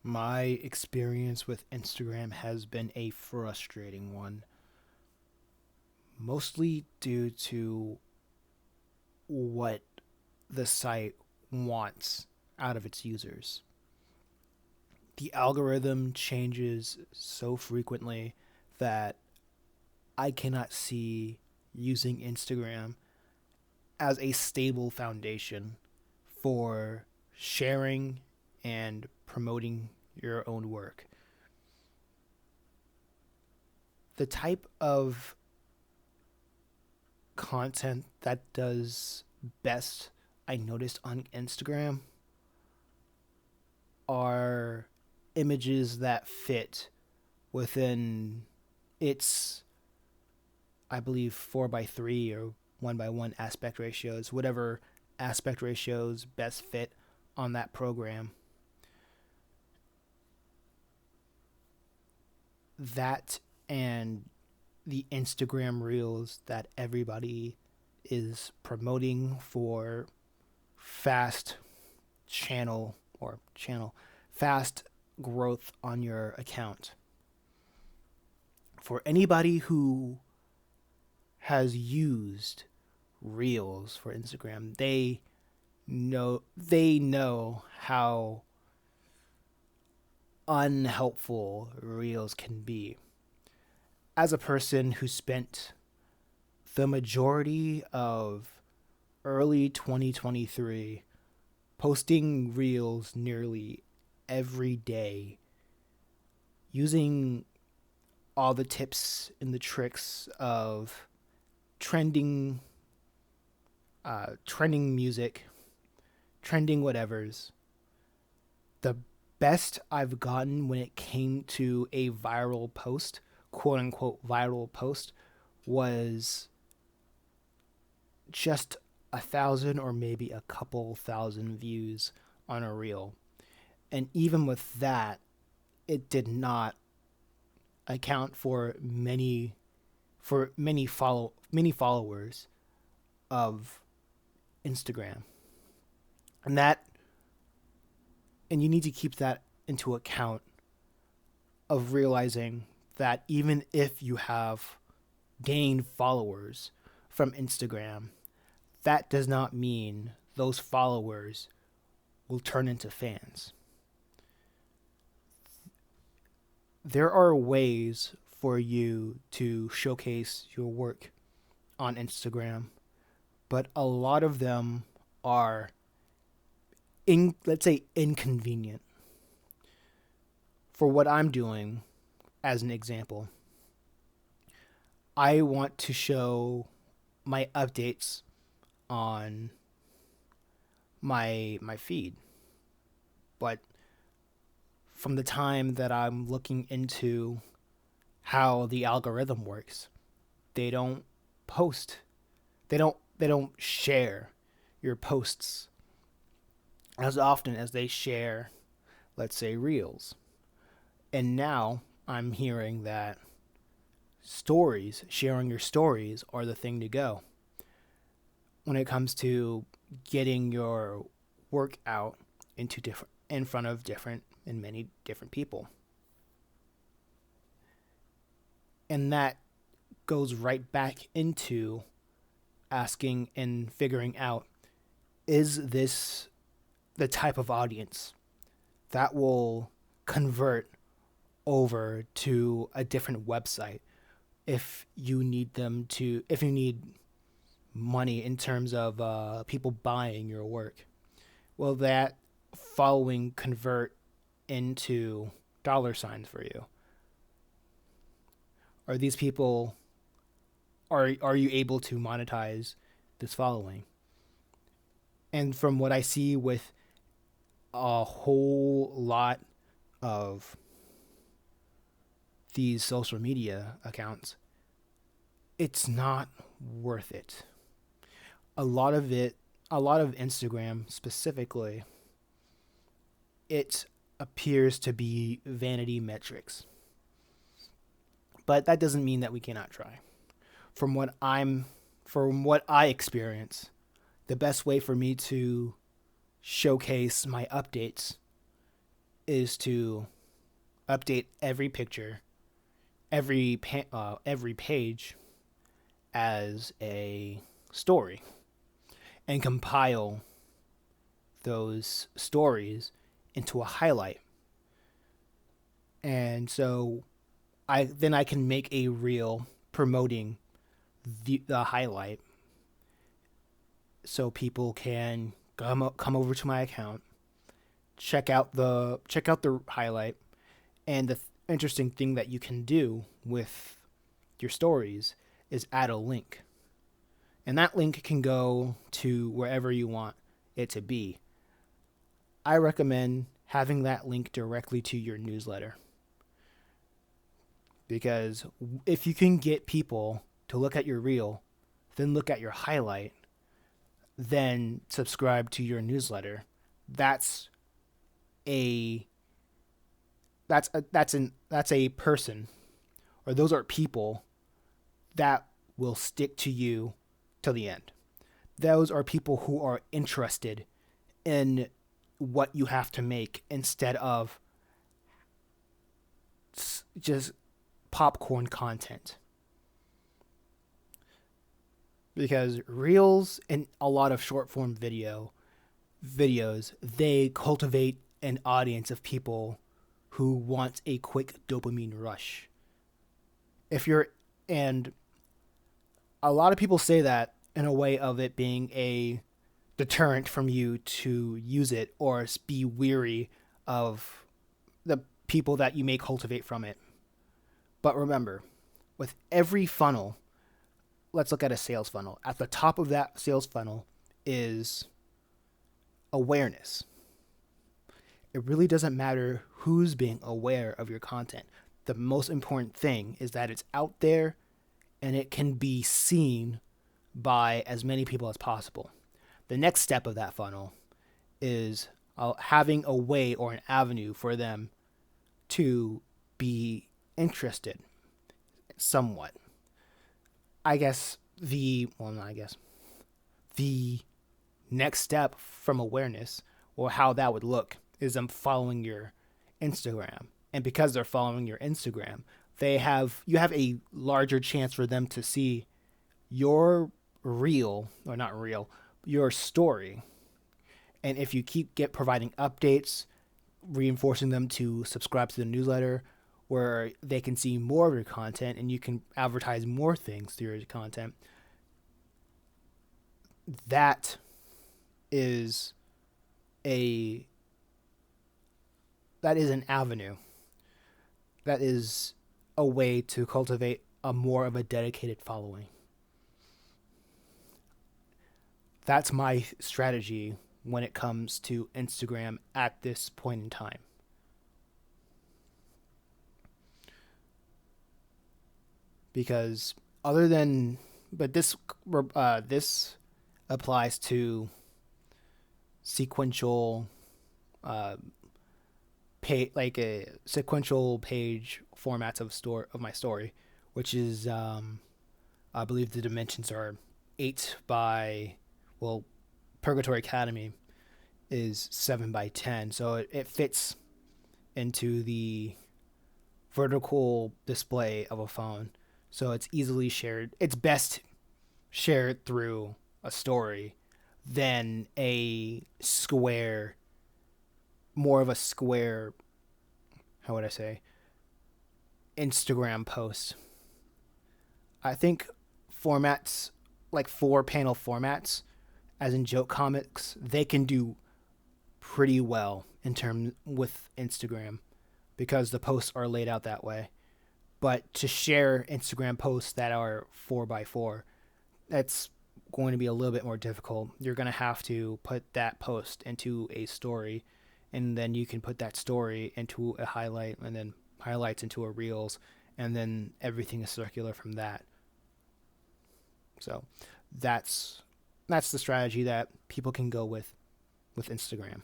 My experience with Instagram has been a frustrating one, mostly due to what the site wants out of its users. The algorithm changes so frequently that I cannot see using Instagram as a stable foundation for sharing and promoting your own work. The type of content that does best, I noticed on Instagram, are images that fit within its, I believe, 4 by 3 or 1 by 1 aspect ratios, whatever aspect ratios best fit on that program. That and the Instagram reels that everybody is promoting for fast channel fast growth on your account. For anybody who has used reels for Instagram, they know how unhelpful reels can be. As a person who spent the majority of early 2023 posting reels nearly every day, using all the tips and the tricks of trending trending music, trending whatevers. The best I've gotten when it came to a viral post, quote unquote viral post, was just 1,000 or maybe a couple thousand views on a reel. And even with that, it did not account for many followers of Instagram. And that and you need to keep that into account of realizing that even if you have gained followers from Instagram, that does not mean those followers will turn into fans. There are ways for you to showcase your work on Instagram, but a lot of them are let's say inconvenient. For what I'm doing, as an example, I want to show my updates on my feed. But from the time that I'm looking into how the algorithm works, they don't post. They don't share your posts as often as they share, let's say, reels. And now I'm hearing that sharing your stories are the thing to go when it comes to getting your work out in front of different and many different people. And that goes right back into asking and figuring out, is this the type of audience that will convert over to a different website if you need money in terms of people buying your work? Will that following convert into dollar signs for you? Are these people are you able to monetize this following? And from what I see with a whole lot of these social media accounts, it's not worth it. A lot of Instagram specifically, it appears to be vanity metrics. But that doesn't mean that we cannot try. From what I'm from what I experience, the best way for me to showcase my updates is to update every picture, every page as a story, and compile those stories into a highlight. And so I can make a reel promoting the highlight, so people can come over to my account, check out the highlight. And the interesting thing that you can do with your stories is add a link, and that link can go to wherever you want it to be. I recommend having that link directly to your newsletter, because if you can get people to look at your reel, then look at your highlight, then subscribe to your newsletter, that's a that's a person, or those are people that will stick to you till the end. Those are people who are interested in what you have to make, instead of just popcorn content. Because reels and a lot of short form videos, they cultivate an audience of people who want a quick dopamine rush. If you're and A lot of people say that in a way of it being a deterrent from you to use it, or be weary of the people that you may cultivate from it. But remember, with every funnel, let's look at a sales funnel. At the top of that sales funnel is awareness. It really doesn't matter who's being aware of your content. The most important thing is that it's out there and it can be seen by as many people as possible. The next step of that funnel is having a way or an avenue for them to be interested somewhat. I guess the next step from awareness, or how that would look, is them following your Instagram. And because they're following your Instagram, you have a larger chance for them to see your your story. And if you keep providing updates, reinforcing them to subscribe to the newsletter, where they can see more of your content and you can advertise more things through your content, that is an avenue. That is a way to cultivate a more of a dedicated following. That's my strategy when it comes to Instagram at this point in time. Because this applies to sequential like a sequential page formats of my story, which is I believe the dimensions are 8 by Purgatory Academy is 7 by 10, so it fits into the vertical display of a phone, so it's easily shared. It's best shared through a story than more of a square, how would I say, Instagram post. I think formats like 4-panel formats, as in joke comics, they can do pretty well in terms with Instagram, because the posts are laid out that way. But to share Instagram posts that are 4x4, that's going to be a little bit more difficult. You're going to have to put that post into a story, and then you can put that story into a highlight, and then highlights into a reels, and then everything is circular from that. So that's the strategy that people can go with Instagram.